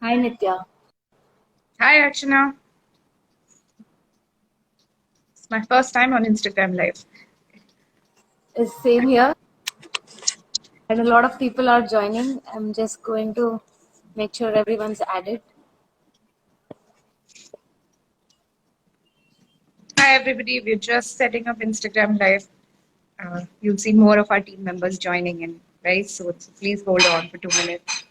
Hi Nitya. Hi, Archana. It's my first time on Instagram Live. It's same here, and a lot of people are joining. I'm just going to make sure everyone's added. Hi, everybody. We're just setting up Instagram Live. You'll see more of our team members joining in very soon. So please hold on for 2 minutes.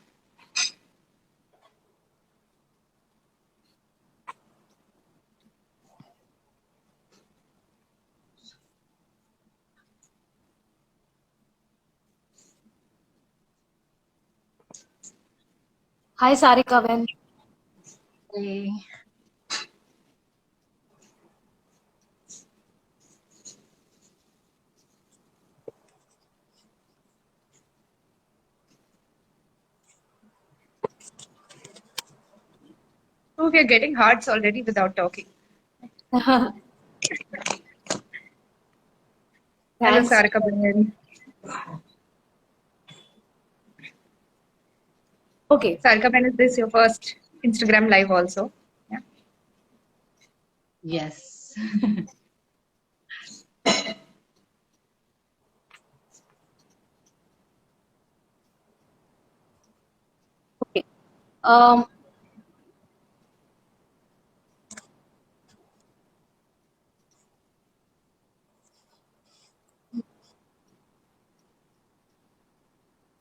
Hi Sarika Ben. Hey. Oh, we're getting hearts already without talking. Hello, Thanks. Sarika Bayan. Okay. Sarika Bayan, is this your first Instagram Live also? Yeah. Yes. Okay. Um,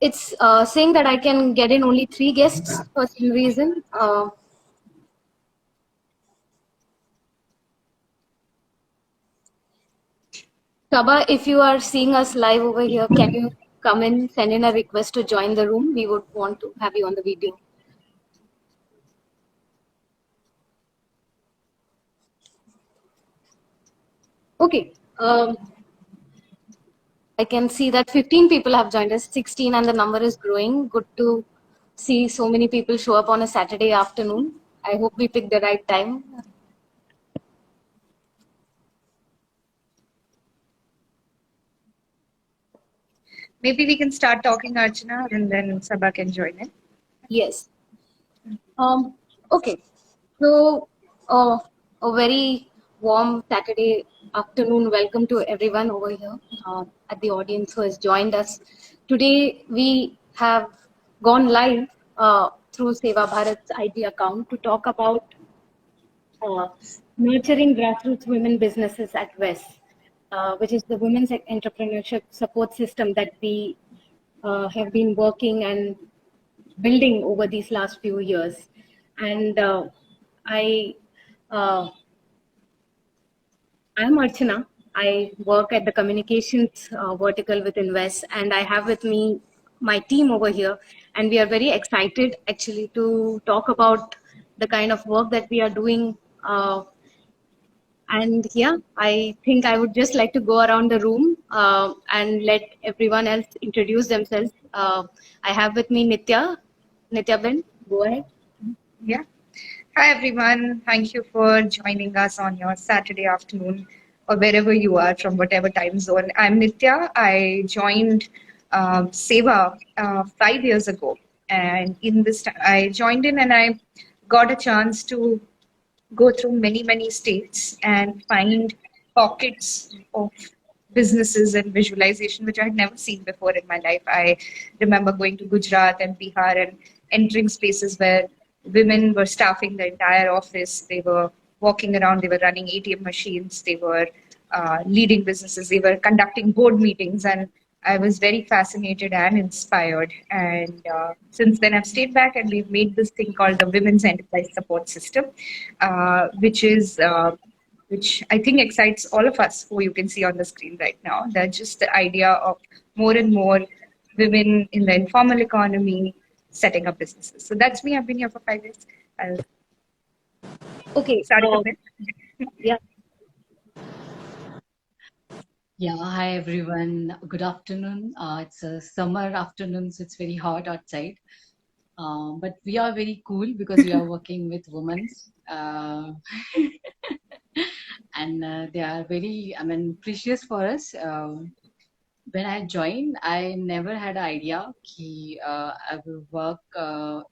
it's saying that I can get in only 3 guests for some reason. Saba, if you are seeing us live over here, can you come in, send in a request to join the room? We would want to have you on the video. Okay. I can see that 15 people have joined us, 16, and the number is growing. Good to see so many people show up on a Saturday afternoon. I hope we picked the right time. Maybe we can start talking, Archana, and then Sabha can join in. Yes. Okay. So, a very warm Saturday afternoon. Welcome to everyone over here at the audience who has joined us. Today, we have gone live through SEWA Bharat's IG account to talk about uh, nurturing grassroots women businesses at WESS, which is the women's entrepreneurship support system that we have been working and building over these last few years. And I, uh, I'm Archana. I work at the communications vertical within WESS, and I have with me my team over here. And we are very excited actually to talk about the kind of work that we are doing. And yeah, I think I would just like to go around the room and let everyone else introduce themselves. I have with me Nitya. Nitya Ben, go ahead. Yeah. Hi, everyone. Thank you for joining us on your Saturday afternoon or wherever you are from whatever time zone. I'm Nitya. I joined SEWA 5 years ago. And in this time, I joined in and I got a chance to go through many, many states and find pockets of businesses and visualization which I had never seen before in my life. I remember going to Gujarat and Bihar and entering spaces where women were staffing the entire office. They were walking around, they were running ATM machines, they were leading businesses, they were conducting board meetings, and I was very fascinated and inspired. And since then, I've stayed back and we've made this thing called the Women's Enterprise Support System, which I think excites all of us who you can see on the screen right now. That's just the idea of more and more women in the informal economy setting up businesses. So that's me. I've been here for 5 years. I'll Okay. start it a bit. Yeah. Yeah, hi everyone. Good afternoon. It's a summer afternoon, so it's very hot outside. But we are very cool because we are working with women. And they are very, precious for us. when I joined, I never had an idea कि I will work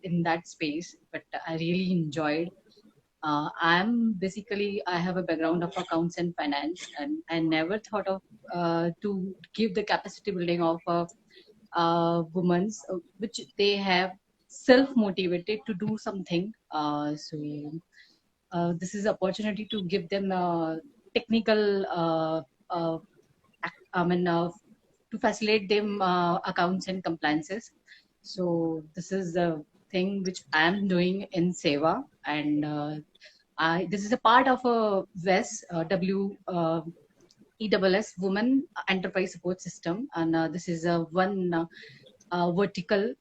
in that space, but I really enjoyed. I have a background of accounts and finance, and I never thought of to give the capacity building of a women's, which they have self-motivated to do something. This is opportunity to give them technical I mean, to facilitate them accounts and compliances. So this is the thing which I am doing in SEWA, and this is a part of a WESS, EWS Women Enterprise Support System, and this is a one vertical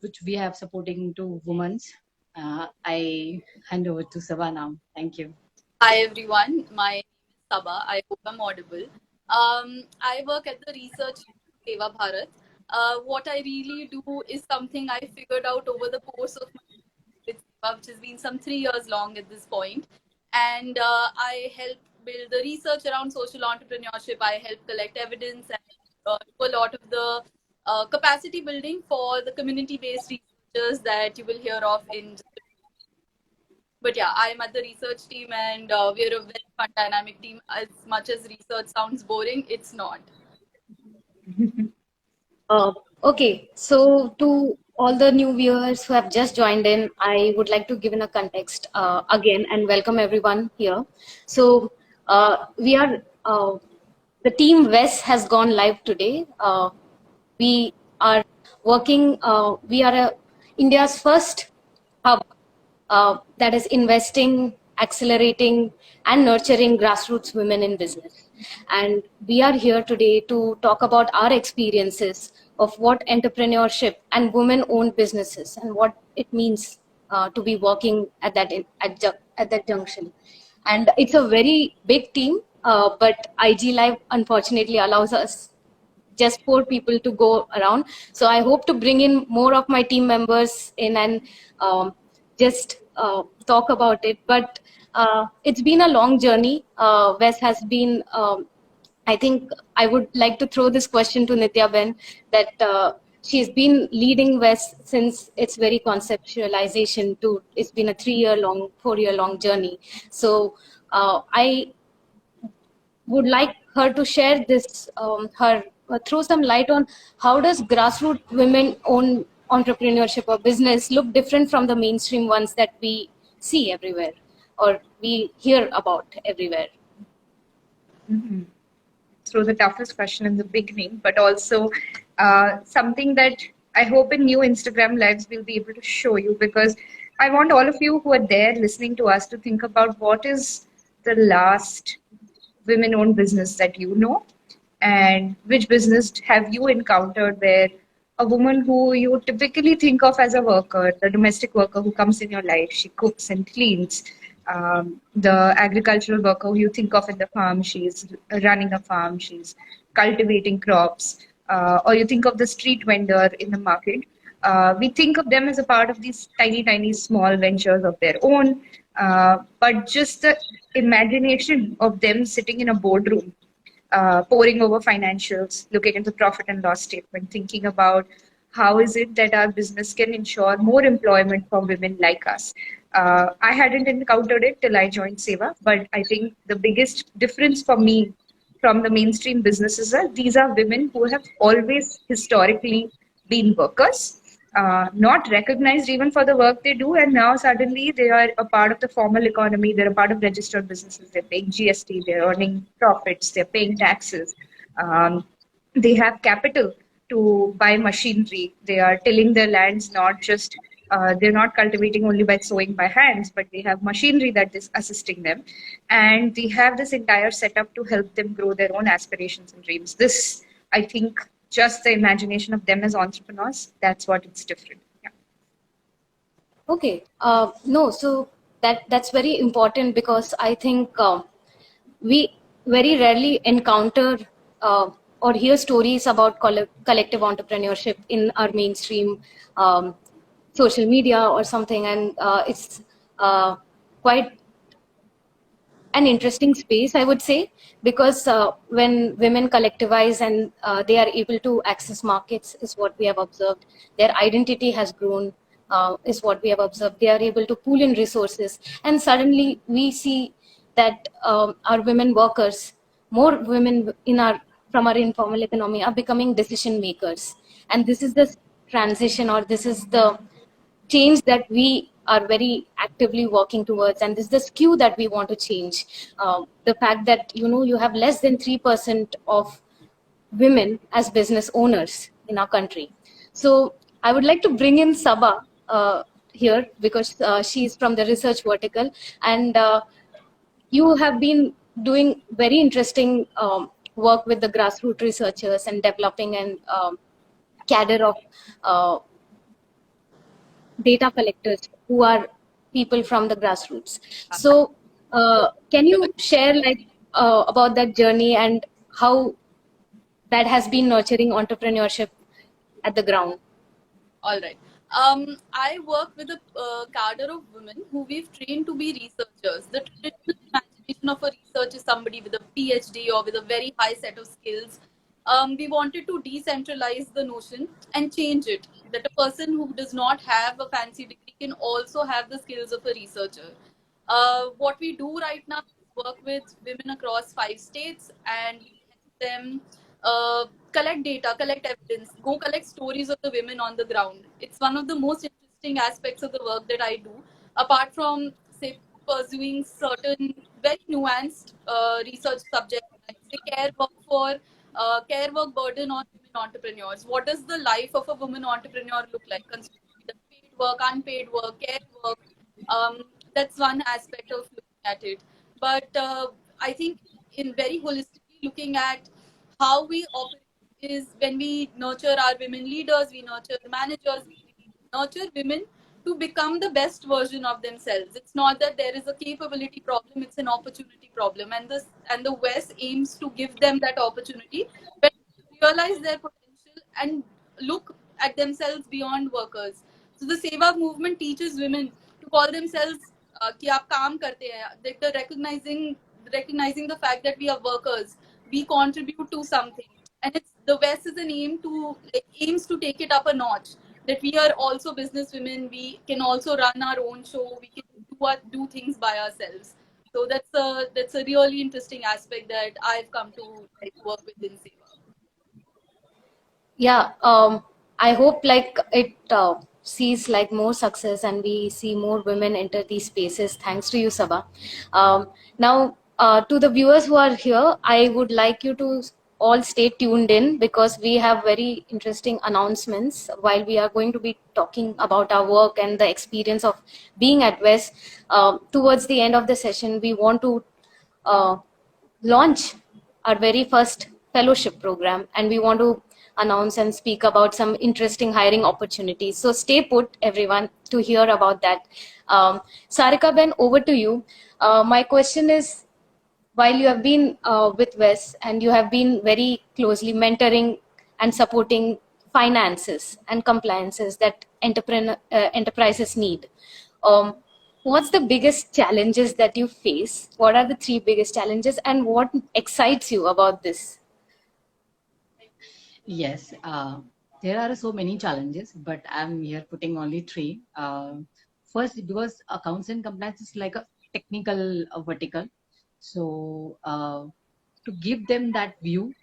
which we have supporting to women's. I hand over to Sava now. Thank you. Hi everyone, my name is Saba. I hope I'm audible. I work at the research SEWA Bharat. What I really do is something I figured out over the course of my with SEWA, which has been some 3 years long at this point. And I help build the research around social entrepreneurship. I help collect evidence and do a lot of the capacity building for the community-based researchers that you will hear of in just but yeah, I'm at the research team and we're a very fun, dynamic team. As much as research sounds boring, it's not. Okay, so to all the new viewers who have just joined in, I would like to give in a context again and welcome everyone here. So we are the team WESS has gone live today. We are working. We are India's first hub that is investing, accelerating, and nurturing grassroots women in business. And we are here today to talk about our experiences of what entrepreneurship and women-owned businesses and what it means to be working at that junction. And it's a very big team, but IG Live unfortunately allows us just 4 people to go around. So I hope to bring in more of my team members in and just talk about it. But it's been a long journey. Wes has been, I think I would like to throw this question to Nitya Ben, that she's been leading Wes since its very conceptualization to, it's been a 3-year long, 4-year long journey. So I would like her to share this, throw some light on how does grassroots women-owned entrepreneurship or business look different from the mainstream ones that we see everywhere or we hear about everywhere. Throw the toughest question in the beginning, but also something that I hope in new Instagram lives we'll be able to show you, because I want all of you who are there listening to us to think about what is the last women-owned business that you know, and which business have you encountered where a woman who you typically think of as a worker, the domestic worker who comes in your life, she cooks and cleans, the agricultural worker who you think of in the farm, she's running a farm, she's cultivating crops, or you think of the street vendor in the market. We think of them as a part of these tiny, tiny, small ventures of their own. But just the imagination of them sitting in a boardroom, poring over financials, looking at the profit and loss statement, thinking about how is it that our business can ensure more employment for women like us. I hadn't encountered it till I joined SEWA, but I think the biggest difference for me from the mainstream businesses are these are women who have always historically been workers, not recognized even for the work they do, and now suddenly they are a part of the formal economy, they're a part of registered businesses, they're paying GST, they're earning profits, they're paying taxes, they have capital to buy machinery, they are tilling their lands, not just they're not cultivating only by sowing by hands, but they have machinery that is assisting them, and they have this entire setup to help them grow their own aspirations and dreams. This, I think, just the imagination of them as entrepreneurs, that's what it's different. Yeah. Okay, no, so that's very important because I think we very rarely encounter or hear stories about collective entrepreneurship in our mainstream social media or something, and it's quite an interesting space, I would say, because when women collectivize and they are able to access markets, is what we have observed. Their identity has grown, is what we have observed. They are able to pool in resources, and suddenly we see that our women workers, more women in our from our informal economy, are becoming decision makers, and this is the transition, or this is the change that we are very actively working towards, and this is the skew that we want to change. The fact that you have less than 3% of women as business owners in our country. So I would like to bring in Sabha here, because she is from the research vertical, and you have been doing very interesting work with the grassroots researchers and developing an cadre of uh, data collectors who are people from the grassroots. So can you share about that journey and how that has been nurturing entrepreneurship at the ground? All right. I work with a cadre of women who we've trained to be researchers. The traditional imagination of a research is somebody with a PhD or with a very high set of skills. We wanted to decentralize the notion and change it, that a person who does not have a fancy degree can also have the skills of a researcher. What we do right now is work with women across 5 states, and we help them collect data, collect evidence, go collect stories of the women on the ground. It's one of the most interesting aspects of the work that I do. Apart from, say, pursuing certain very nuanced research subjects, like say care work burden on women entrepreneurs. What does the life of a woman entrepreneur look like? Considering the paid work, unpaid work, care work. Um, that's one aspect of looking at it. But I think in very holistically looking at how we operate is when we nurture our women leaders, we nurture managers, we nurture women to become the best version of themselves. It's not that there is a capability problem; it's an opportunity problem, and the WESS aims to give them that opportunity, when they realize their potential and look at themselves beyond workers. So the SEWA movement teaches women to call themselves कि आप काम करते हैं. The recognizing the fact that we are workers, we contribute to something, and it's the WESS is an aims to take it up a notch, that we are also business women, we can also run our own show, we can do things by ourselves. So that's a really interesting aspect that I've come to work with in SEWA. Yeah, I hope it sees more success and we see more women enter these spaces. Thanks to you, Sabha. Now, to the viewers who are here, I would like you to all stay tuned in, because we have very interesting announcements while we are going to be talking about our work and the experience of being at WESS. Towards the end of the session, we want to uh, launch our very first fellowship program, and we want to announce and speak about some interesting hiring opportunities. So stay put, everyone, to hear about that. Sarika Ben, over to you. My question is, while you have been with WES and you have been very closely mentoring and supporting finances and compliances that enterprises need, um, what's the biggest challenges that you face? What are the three biggest challenges, and what excites you about this? Yes, there are so many challenges, but I'm here putting only three. First, because accounts and compliance is like a technical vertical, so to give them that view,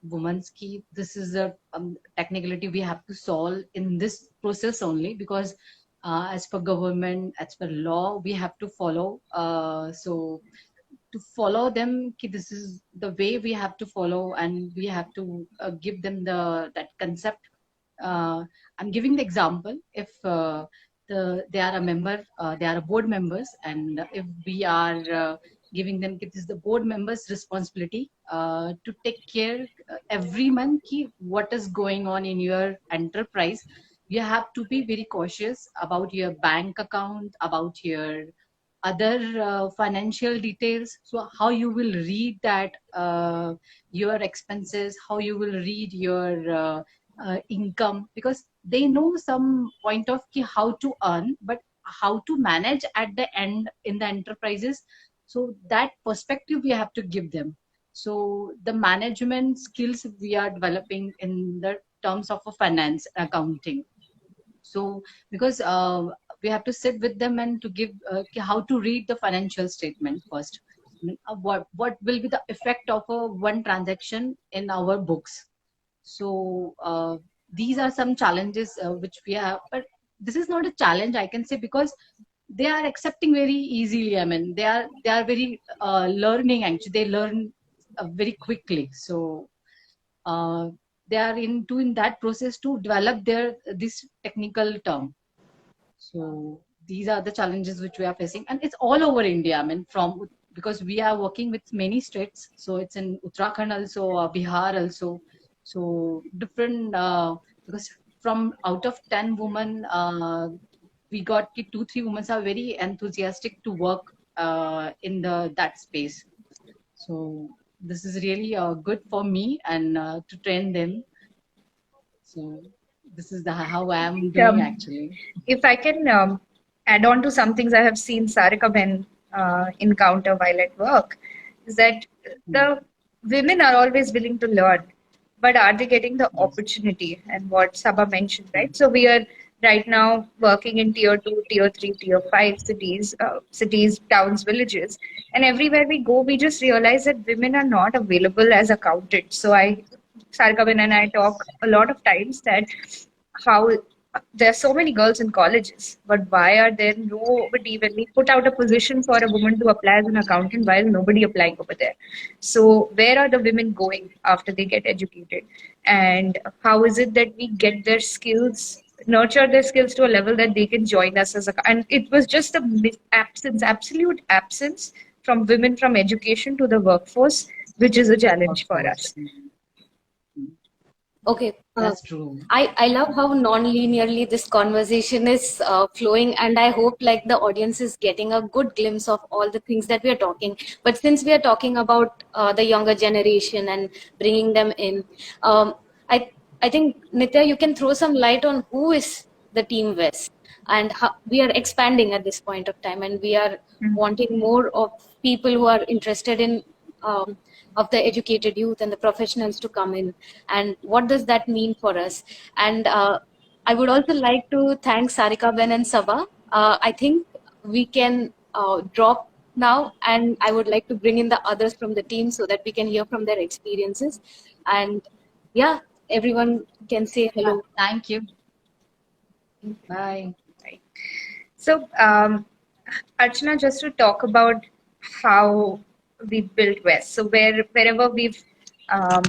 women's key, this is a technicality we have to solve in this process only, because as per government, as per law, we have to follow. So to follow them, ki this is the way we have to follow, and we have to give them that concept. I'm giving the example. If they are a member, they are a board members, and if we are giving them, it is the board members' responsibility to take care every month ki what is going on in your enterprise. You have to be very cautious about your bank account, about your other financial details. So how you will read that your expenses, how you will read your income, because they know some point of how to earn, but how to manage at the end in the enterprises. So that perspective we have to give them. So the management skills we are developing in the terms of a finance accounting. So because we have to sit with them and to give how to read the financial statement first. What will be the effect of a one transaction in our books. So these are some challenges which we have, but this is not a challenge, I can say, because they are accepting very easily. I mean, they are very learning. Actually, they learn very quickly. So uh, they are into in that process to develop their this technical term. So these are the challenges which we are facing, and it's all over India. I mean, from because we are working with many states, so it's in Uttarakhand also, Bihar also. So different because from out of 10 women, we got 2-3 women are very enthusiastic to work in the that space. So this is really good for me and to train them. So this is the how I am doing Um, actually. if I can add on to some things I have seen Sarika Ben encounter while at work, is that Hmm. the women are always willing to learn, but are they getting the Yes. opportunity? And what Sabha mentioned, Hmm. right? So we are right now working in tier 2, tier 3, tier 5 cities, cities, towns, villages, and everywhere we go, we just realize that women are not available as accountants. So Sarika Ben and I talk a lot of times that how there are so many girls in colleges, but why are there nobody when we put out a position for a woman to apply as an accountant? Why is nobody applying over there? So where are the women going after they get educated? And how is it that we get their skills, nurture their skills to a level that they can join us as a? And it was just a absence, absolute absence from women from education to the workforce, which is a challenge for Workforce. us. Okay. That's true. I love how non-linearly this conversation is flowing, and I hope like the audience is getting a good glimpse of all the things that we are talking. But since we are talking about the younger generation and bringing them in, um, I I think Nitya, you can throw some light on who is the Team West and how we are expanding at this point of time, and we are wanting more of people who are interested in of the educated youth and the professionals to come in, and what does that mean for us. And I would also like to thank Sarika Ben and Sabha. I think we can drop now, and I would like to bring in the others from the team so that we can hear from their experiences. And yeah, everyone can say Yeah. hello. Thank you. Bye. Right. So, Archana, just to talk about how we built West. So, wherever um,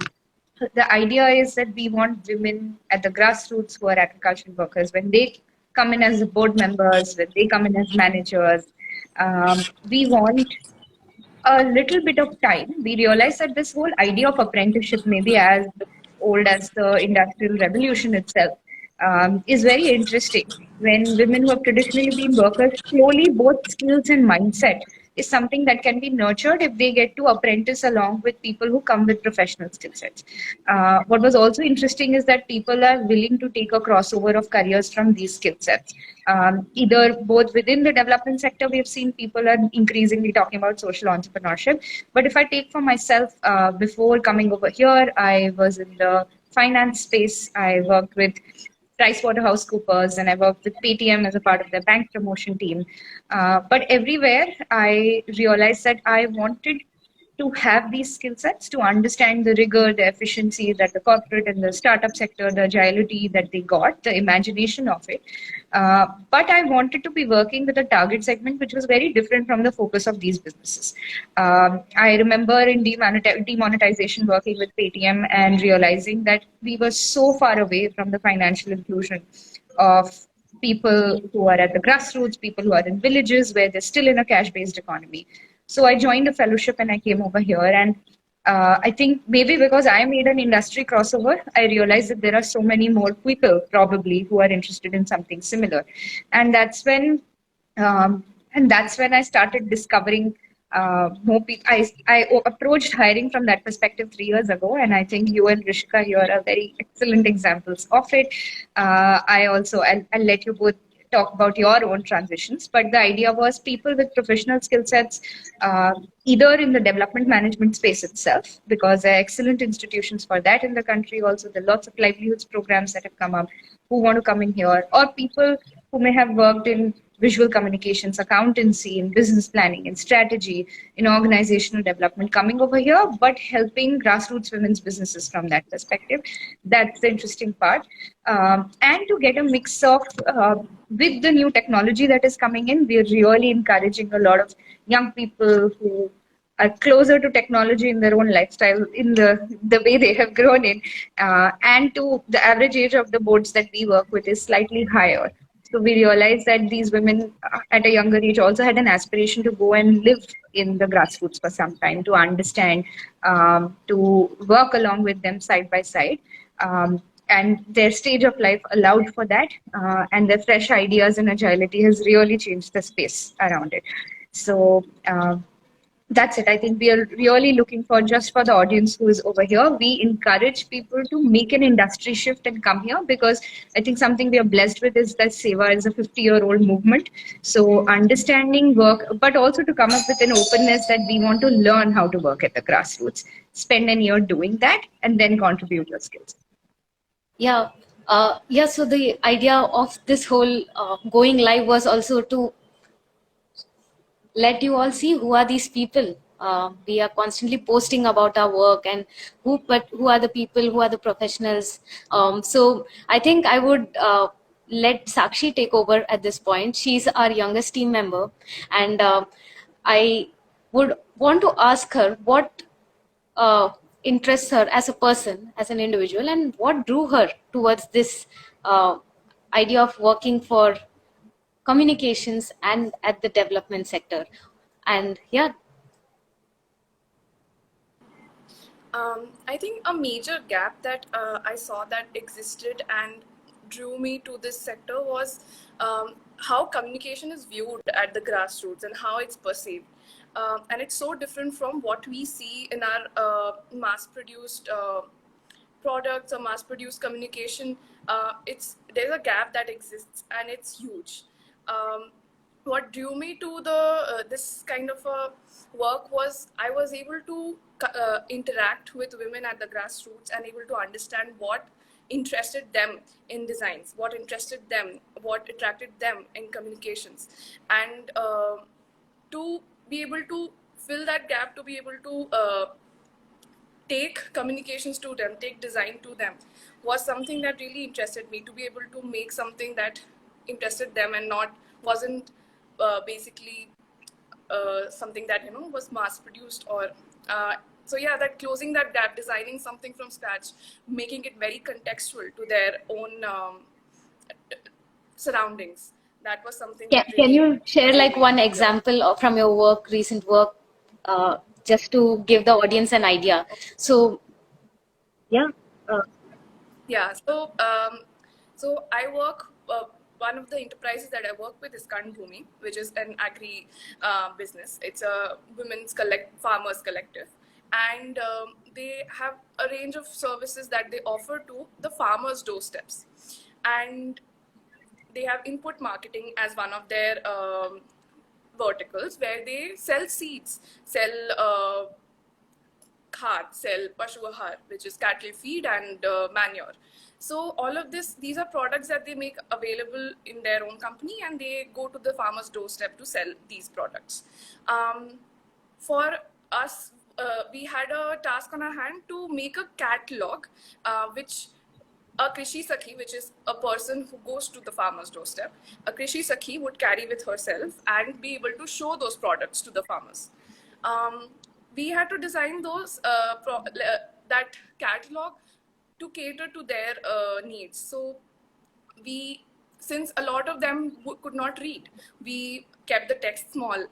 the idea is that we want women at the grassroots who are agricultural workers, when they come in as board members, when they come in as managers, we want a little bit of time, we realized that this whole idea of apprenticeship, maybe as old as the Industrial Revolution itself, is very interesting. When women who have traditionally been workers, slowly both skills and mindset is something that can be nurtured if they get to apprentice along with people who come with professional skill sets. What was also interesting is that people are willing to take a crossover of careers from these skill sets. Either both within the development sector, we have seen people are increasingly talking about social entrepreneurship. But if I take for myself, before coming over here, I was in the finance space. I worked with PricewaterhouseCoopers and I worked with Paytm as a part of their bank promotion team. But everywhere, I realized that I wanted to have these skill sets to understand the rigor, the efficiency that the corporate and the startup sector, the agility that they got, the imagination of it. But I wanted to be working with a target segment which was very different from the focus of these businesses. I remember in demonetization working with Paytm and realizing that we were so far away from the financial inclusion of people who are at the grassroots, people who are in villages where they're still in a cash based economy. So I joined a fellowship and I came over here. And I think maybe because I made an industry crossover, I realized that there are so many more people probably who are interested in something similar. And that's when um, I started discovering more people. I approached hiring from that perspective 3 years ago, and I think you and Rishika here are very excellent examples of it. I'll let you both talk about your own transitions, but the idea was people with professional skill sets, either in the development management space itself, because there are excellent institutions for that in the country. Also, there are lots of livelihoods programs that have come up who want to come in here, or people who may have worked in visual communications, accountancy, in business planning, in strategy, in organizational development, coming over here, but helping grassroots women's businesses from that perspective. That's the interesting part. And to get a mix of, with the new technology that is coming in, we're really encouraging a lot of young people who are closer to technology in their own lifestyle, in the way they have grown in, and to the average age of the boards that we work with is slightly higher. So we realized that these women at a younger age also had an aspiration to go and live in the grassroots for some time, to understand, to work along with them side by side. And their stage of life allowed for that, and their fresh ideas and agility has really changed the space around it. So that's it. I think we are really looking for, just for the audience who is over here, we encourage people to make an industry shift and come here, because I think something we are blessed with is that SEWA is a 50-year-old movement. So understanding work, but also to come up with an openness that we want to learn how to work at the grassroots, spend a year doing that, and then contribute your skills. Yeah. Yeah. So the idea of this whole going live was also to let you all see who are these people. We are constantly posting about our work and who are the people, who are the professionals. So I think I would let Sakshi take over at this point. She's our youngest team member, and I would want to ask her what interests her as a person, as an individual, and what drew her towards this idea of working for communications and at the development sector. And yeah. I think a major gap that I saw that existed and drew me to this sector was how communication is viewed at the grassroots and how it's perceived. And it's so different from what we see in our mass-produced products or mass-produced communication. There's a gap that exists, and it's huge. What drew me to this kind of a work was I was able to interact with women at the grassroots and able to understand what interested them in designs, what interested them, what attracted them in communications, and to be able to fill that gap, to be able to take communications to them, take design to them, was something that really interested me, to be able to make something that interested them and wasn't basically something that was mass produced or so yeah, that closing that gap, designing something from scratch, making it very contextual to their own surroundings. That was something. Can you share like one example from your work, recent work, just to give the audience an idea? So yeah. Yeah. So I work. One of the enterprises that I work with is Karn Bhumi, which is an agri business. It's a women's farmers collective, and they have a range of services that they offer to the farmers' doorsteps, and they have input marketing as one of their verticals, where they sell seeds, sell khad, sell pashu ahar, which is cattle feed and manure. So all of these are products that they make available in their own company, and they go to the farmer's doorstep to sell these products. For us, we had a task on our hand to make a catalog, which a Krishi Sakhi, which is a person who goes to the farmer's doorstep, a Krishi Sakhi would carry with herself and be able to show those products to the farmers. We had to design those that catalog to cater to their needs. So since a lot of them could not read, we kept the text small.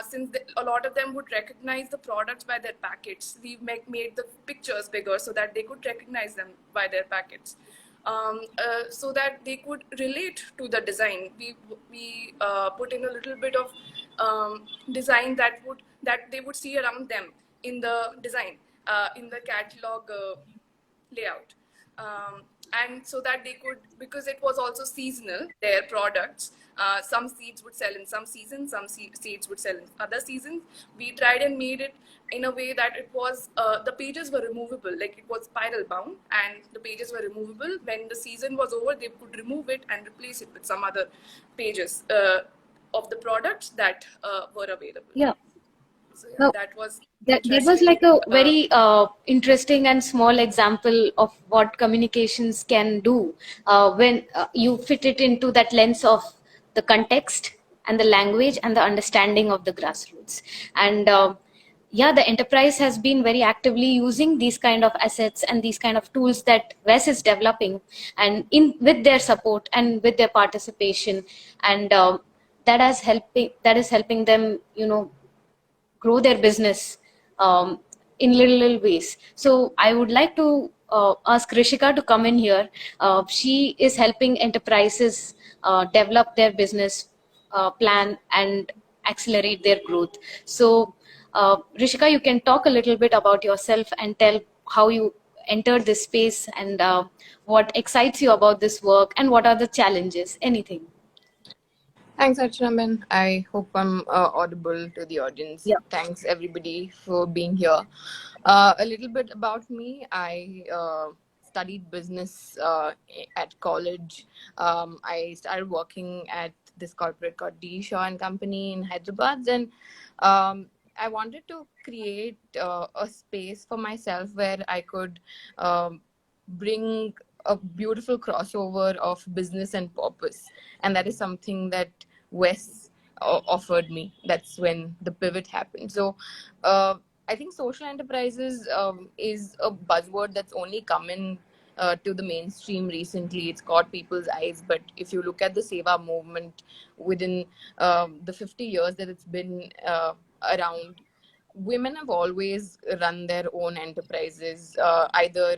Since a lot of them would recognize the products by their packets, we made the pictures bigger so that they could recognize them by their packets. So that they could relate to the design. We put in a little bit of design that they would see around them in the design, in the catalog layout. and so that they could, because it was also seasonal, their products, some seeds would sell in some seasons, some seeds would sell in other seasons. We tried and made it in a way that it was, the pages were removable, like it was spiral bound, and the pages were removable. When the season was over, they could remove it and replace it with some other pages of the products that were available. Yeah. So yeah, Now, that was that was interesting. like a very interesting and small example of what communications can do when you fit it into that lens of the context and the language and the understanding of the grassroots. And yeah, the enterprise has been very actively using these kind of assets and these kind of tools that WESS is developing, and in with their support and with their participation, and that is helping them, grow their business in little ways. So I would like to ask Rishika to come in here. She is helping enterprises develop their business plan and accelerate their growth. So Rishika, you can talk a little bit about yourself and tell how you entered this space, and what excites you about this work, and what are the challenges, anything. Thanks, Archana. I hope I'm audible to the audience. Yeah. Thanks, everybody, for being here. A little bit about me. I studied business at college. I started working at this corporate called D. Shaw and Company in Hyderabad. And I wanted to create a space for myself where I could bring a beautiful crossover of business and purpose. And that is something that WESS offered me. That's when the pivot happened. So I think social enterprises is a buzzword that's only come in to the mainstream recently. It's caught people's eyes. But if you look at the SEWA movement within the 50 years that it's been around, women have always run their own enterprises, either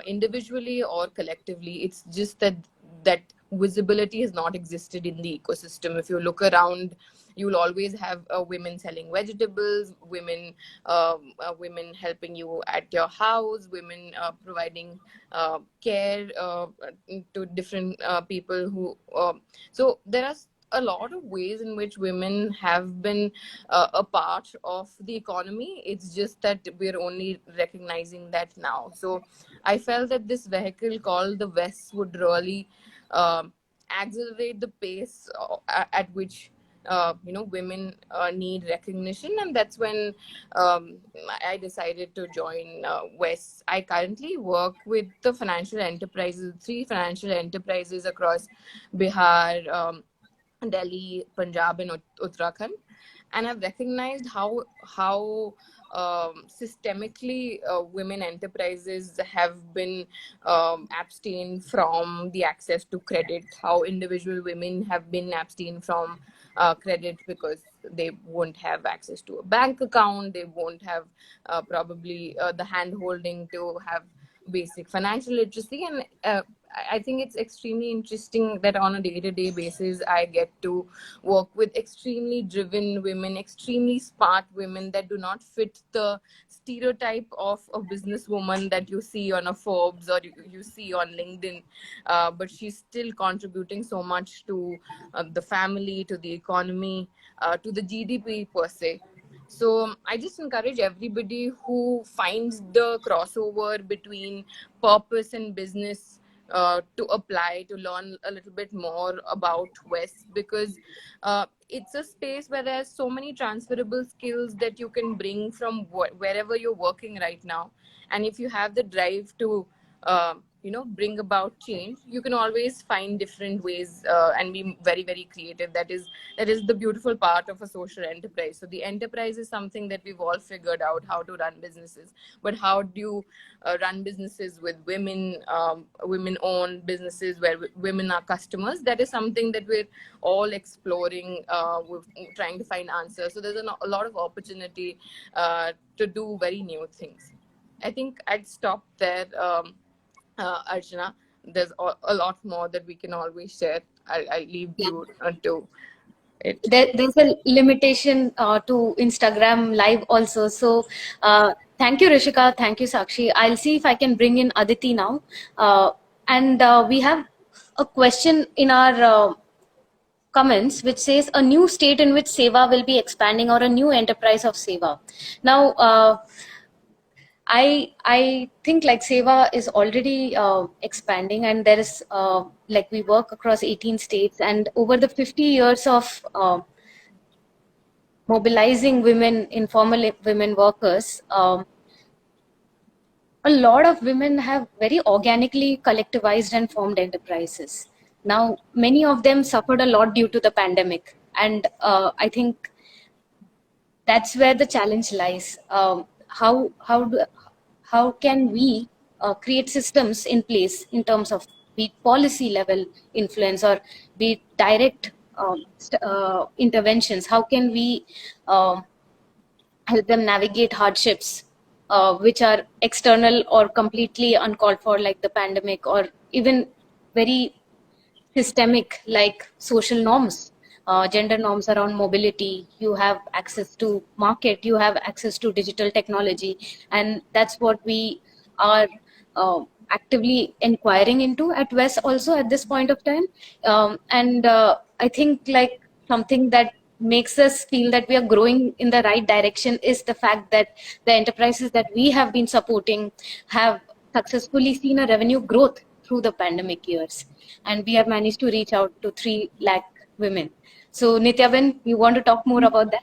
individually or collectively. It's just that visibility has not existed in the ecosystem. If you look around, you'll always have women selling vegetables, women helping you at your house, women providing care to different people who. So there are a lot of ways in which women have been a part of the economy. It's just that we're only recognizing that now. So I felt that this vehicle called the WESS would really accelerate the pace at which women need recognition, and that's when I decided to join WESS. I currently work with the financial enterprises, 3 financial enterprises across Bihar, Delhi, Punjab, and Uttarakhand, and I've recognized how systemically women enterprises have been abstained from the access to credit. How individual women have been abstained from credit because they won't have access to a bank account. They won't have probably the hand holding to have basic financial literacy. And I think it's extremely interesting that on a day-to-day basis, I get to work with extremely driven women, extremely smart women that do not fit the stereotype of a businesswoman that you see on a Forbes or you see on LinkedIn. But she's still contributing so much to the family, to the economy, to the GDP per se. So I just encourage everybody who finds the crossover between purpose and business to apply, to learn a little bit more about WESS, because it's a space where there's so many transferable skills that you can bring from wherever you're working right now. And if you have the drive to bring about change, you can always find different ways and be very, very creative. That is the beautiful part of a social enterprise. So the enterprise is something that we've all figured out how to run businesses, but how do you run businesses with women, women-owned businesses where women are customers? That is something that we're all exploring. We're trying to find answers. So there's a lot of opportunity to do very new things. I think I'd stop there, Archana. There's a lot more that we can always share. I'll leave you to it. There's a limitation to Instagram live also. So thank you, Rishika. Thank you, Sakshi. I'll see if I can bring in Aditi now. And we have a question in our comments which says a new state in which SEWA will be expanding or a new enterprise of SEWA. Now, I think like SEWA is already expanding, and there is like we work across 18 states, and over the 50 years of mobilizing women, informal women workers, a lot of women have very organically collectivized and formed enterprises. Now, many of them suffered a lot due to the pandemic, and I think that's where the challenge lies. How can we create systems in place in terms of be it policy level influence or be it direct interventions? How can we help them navigate hardships which are external or completely uncalled for, like the pandemic, or even very systemic like social norms, gender norms around mobility? You have access to market, you have access to digital technology, and that's what we are actively inquiring into at WESS also at this point of time. And I think like something that makes us feel that we are growing in the right direction is the fact that the enterprises that we have been supporting have successfully seen a revenue growth through the pandemic years, and we have managed to reach out to 3 lakh women. So Nityaben, you want to talk more about that?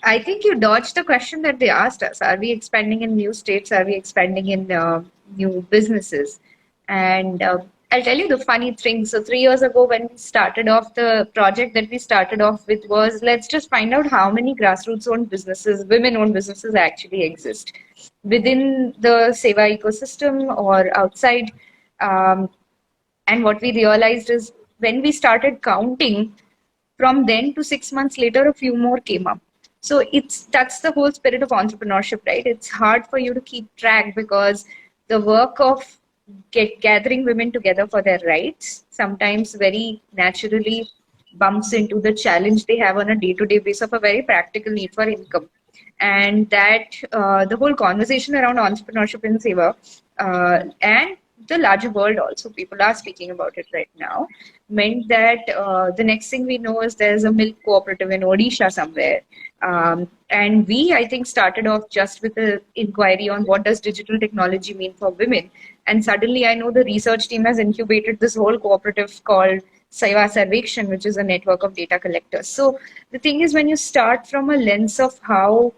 I think you dodged the question that they asked us. Are we expanding in new states? Are we expanding in new businesses? And I'll tell you the funny thing. So 3 years ago, when we started off, the project that we started off with was, let's just find out how many grassroots-owned businesses, women-owned businesses actually exist within the SEWA ecosystem or outside. And what we realized is when we started counting, from then to 6 months later, a few more came up. So that's the whole spirit of entrepreneurship, right? It's hard for you to keep track because the work of gathering women together for their rights sometimes very naturally bumps into the challenge they have on a day-to-day basis of a very practical need for income. And that the whole conversation around entrepreneurship in SEWA and the larger world also, people are speaking about it right now, meant that the next thing we know is there's a milk cooperative in Odisha somewhere. And we, I think, started off just with an inquiry on what does digital technology mean for women. And suddenly I know the research team has incubated this whole cooperative called SEWA Sarvekshan, which is a network of data collectors. So the thing is, when you start from a lens of how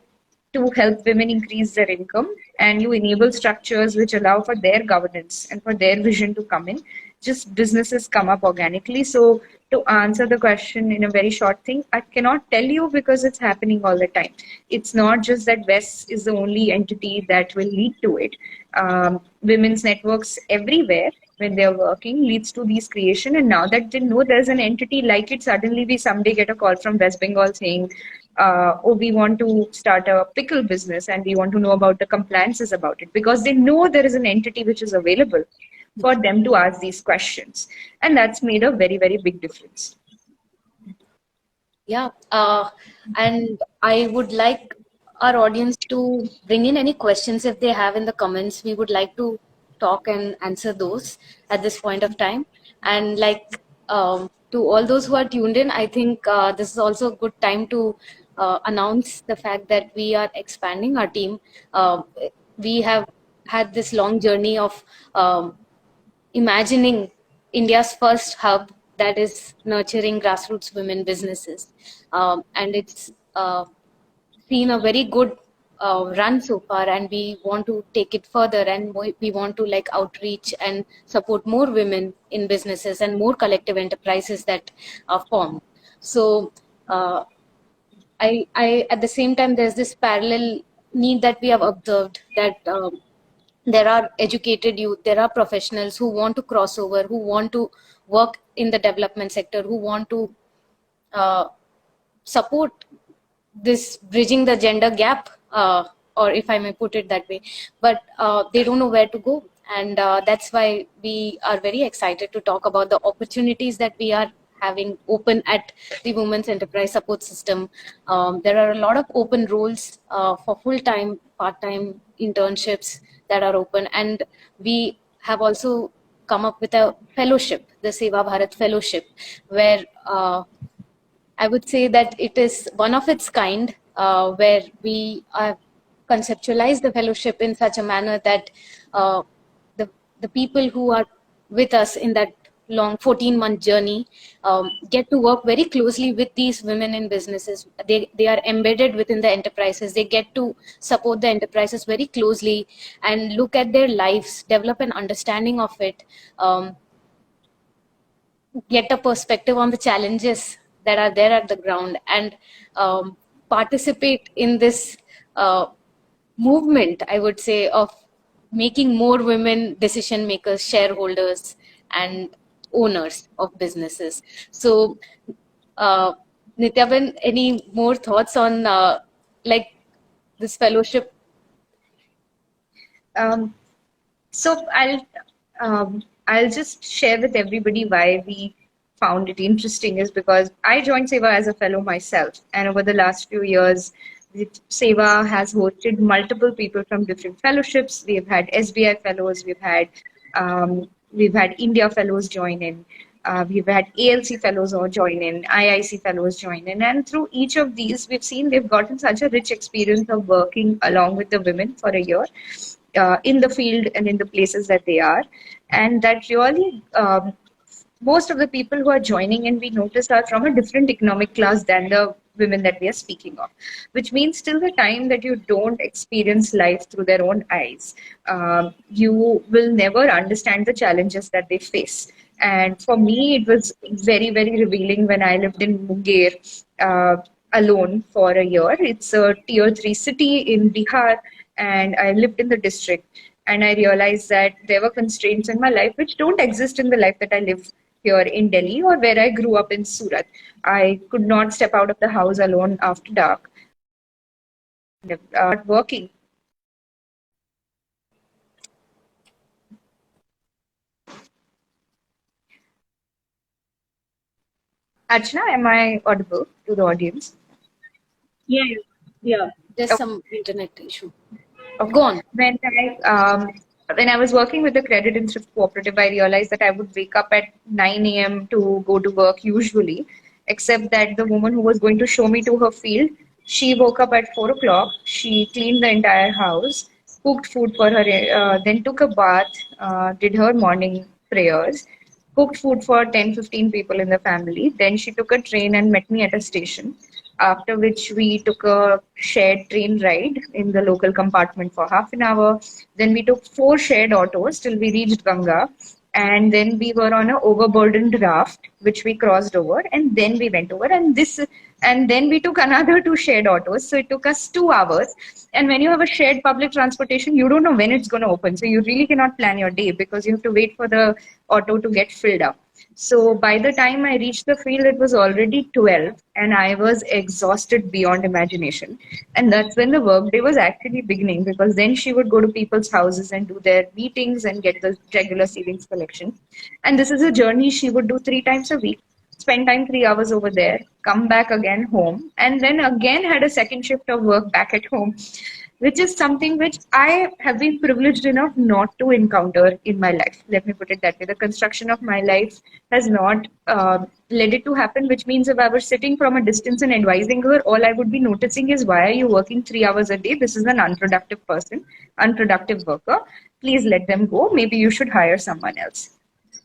to help women increase their income and you enable structures which allow for their governance and for their vision to come in, just businesses come up organically. So to answer the question in a very short thing, I cannot tell you because it's happening all the time. It's not just that WESS is the only entity that will lead to it. Women's networks everywhere when they're working leads to these creation, and now that they know there's an entity like it, suddenly we someday get a call from West Bengal saying, oh, we want to start a pickle business and we want to know about the compliances about it, because they know there is an entity which is available for them to ask these questions. And that's made a very, very big difference. Yeah, and I would like our audience to bring in any questions if they have in the comments. We would like to talk and answer those at this point of time. And like to all those who are tuned in, I think this is also a good time to announce the fact that we are expanding our team. We have had this long journey of imagining India's first hub that is nurturing grassroots women businesses. And it's seen a very good run so far, and we want to take it further, and we want to like outreach and support more women in businesses and more collective enterprises that are formed. So I at the same time, there's this parallel need that we have observed that there are educated youth, there are professionals who want to cross over, who want to work in the development sector, who want to support this bridging the gender gap, or if I may put it that way, but they don't know where to go. And that's why we are very excited to talk about the opportunities that we are having open at the Women's Enterprise Support System. There are a lot of open roles for full-time, part-time internships that are open. And we have also come up with a fellowship, the SEWA Bharat fellowship, where I would say that it is one of its kind, where we conceptualize the fellowship in such a manner that uh, the the people who are with us in that long 14-month journey get to work very closely with these women in businesses. They are embedded within the enterprises. They get to support the enterprises very closely and look at their lives, develop an understanding of it, get a perspective on the challenges that are there at the ground, and participate in this uh, movement, I would say, of making more women decision makers, shareholders, and owners of businesses. So, uh, Nityaben, any more thoughts on like this fellowship? Um, so I'll just share with everybody why we found it interesting is because I joined SEWA as a fellow myself, and over the last few years, SEWA has hosted multiple people from different fellowships. We've had SBI fellows, we've had India fellows join in. We've had ALC fellows or join in, IIC fellows join in, and through each of these, we've seen they've gotten such a rich experience of working along with the women for a year in the field and in the places that they are. And that really, most of the people who are joining in, we notice, are from a different economic class than the women that we are speaking of, which means till the time that you don't experience life through their own eyes, you will never understand the challenges that they face. And for me, it was very, very revealing when I lived in Munger alone for a year. It's a tier 3 city in Bihar, and I lived in the district. And I realized that there were constraints in my life which don't exist in the life that I live here in Delhi or where I grew up in Surat. I could not step out of the house alone after dark. Working. Archana, am I audible to the audience? Yeah, yeah. There's Okay. some internet issue. Okay. Go on. When I was working with the credit and thrift cooperative, I realized that I would wake up at 9 a.m. to go to work usually, except that the woman who was going to show me to her field, she woke up at 4 o'clock. She cleaned the entire house, cooked food for her, then took a bath, did her morning prayers, cooked food for 10-15 people in the family. Then she took a train and met me at a station, after which we took a shared train ride in the local compartment for half an hour. Then we took 4 shared autos till we reached Ganga. And then we were on an overburdened raft, which we crossed over, and then we went over. And then we took another 2 shared autos. So it took us 2 hours. And when you have a shared public transportation, you don't know when it's going to open. So you really cannot plan your day because you have to wait for the auto to get filled up. So by the time I reached the field, it was already 12 and I was exhausted beyond imagination. And that's when the workday was actually beginning, because then she would go to people's houses and do their meetings and get the regular savings collection. And this is a journey she would do 3 times a week, spend time 3 hours over there, come back again home, and then again had a second shift of work back at home, which is something which I have been privileged enough not to encounter in my life. Let me put it that way. The construction of my life has not led it to happen, which means if I were sitting from a distance and advising her, all I would be noticing is, why are you working 3 hours a day? This is an unproductive person, unproductive worker. Please let them go. Maybe you should hire someone else.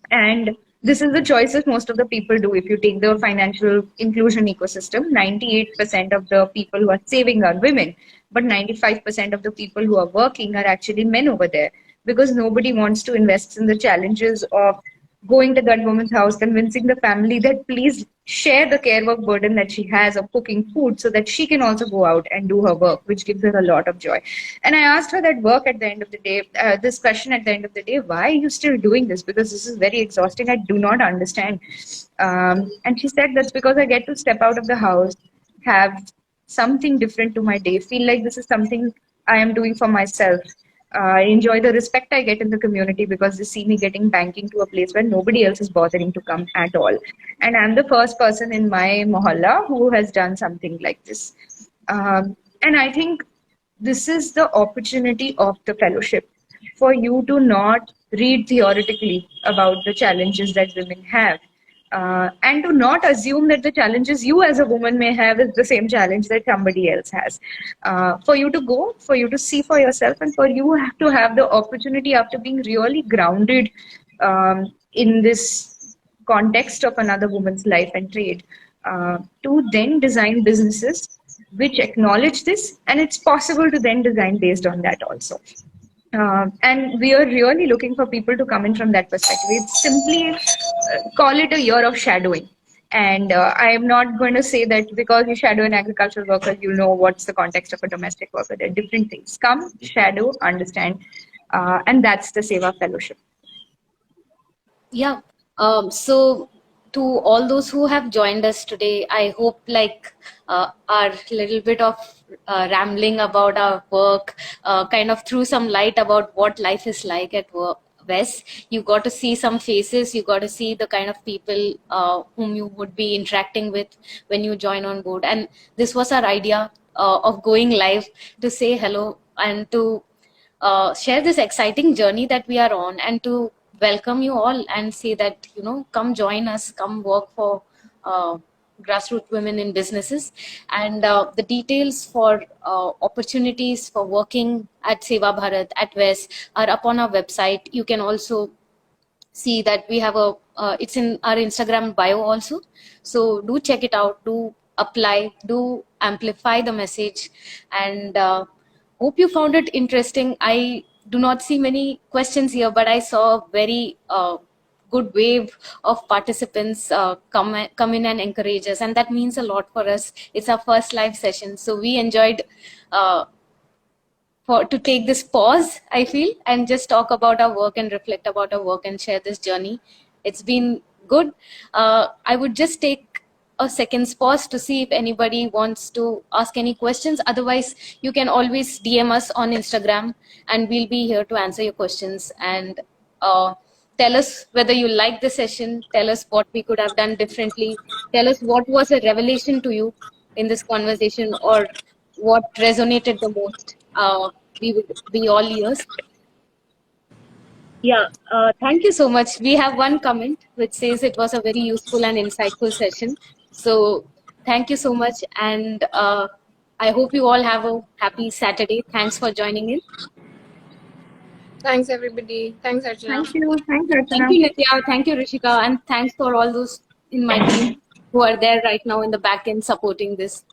And this is the choices most of the people do. If you take the financial inclusion ecosystem, 98% of the people who are saving are women, but 95% of the people who are working are actually men over there, because nobody wants to invest in the challenges of going to that woman's house, convincing the family that please share the care work burden that she has of cooking food so that she can also go out and do her work, which gives her a lot of joy. And I asked her that work at the end of the day, this question at the end of the day, why are you still doing this? Because this is very exhausting. I do not understand. And she said, that's because I get to step out of the house, have something different to my day, feel like this is something I am doing for myself. I enjoy the respect I get in the community because they see me getting banking to a place where nobody else is bothering to come at all. And I'm the first person in my mohalla who has done something like this. And I think this is the opportunity of the fellowship, for you to not read theoretically about the challenges that women have. And to not assume that the challenges you as a woman may have is the same challenge that somebody else has. For you to go, for you to see for yourself, and for you to have the opportunity after being really grounded in this context of another woman's life and trade, to then design businesses which acknowledge this, and it's possible to then design based on that also. And we are really looking for people to come in from that perspective. It's simply call it a year of shadowing. And I am not going to say that because you shadow an agricultural worker, you know what's the context of a domestic worker. There are different things. Come, shadow, understand. And that's the SEWA Fellowship. Yeah. So to all those who have joined us today, I hope like our little bit of rambling about our work kind of threw some light about what life is like at work. WESS, you got to see some faces, you got to see the kind of people whom you would be interacting with when you join on board. And this was our idea of going live to say hello and to share this exciting journey that we are on, and to welcome you all and say that, you know, come join us, come work for grassroots women in businesses. And the details for opportunities for working at SEWA Bharat at WESS are up on our website. You can also see that we have a it's in our Instagram bio also, so do check it out, do apply, do amplify the message. And hope you found it interesting. I do not see many questions here, but I saw a very good wave of participants come in and encourage us, and that means a lot for us. It's our first live session, so we enjoyed for to take this pause, I feel, and just talk about our work and reflect about our work and share this journey. It's been good. I would just take a second's pause to see if anybody wants to ask any questions. Otherwise, you can always DM us on Instagram and we'll be here to answer your questions. And tell us whether you like the session, tell us what we could have done differently, tell us what was a revelation to you in this conversation, or what resonated the most. We would be all ears. Yeah, thank you so much. We have one comment which says it was a very useful and insightful session. So thank you so much. And I hope you all have a happy Saturday. Thanks for joining in. Thanks, everybody. Thanks, Archana. Thank you. Thanks, Archana. Thank you, Nitya. Thank you, Rishika. And thanks for all those in my team who are there right now in the back end supporting this.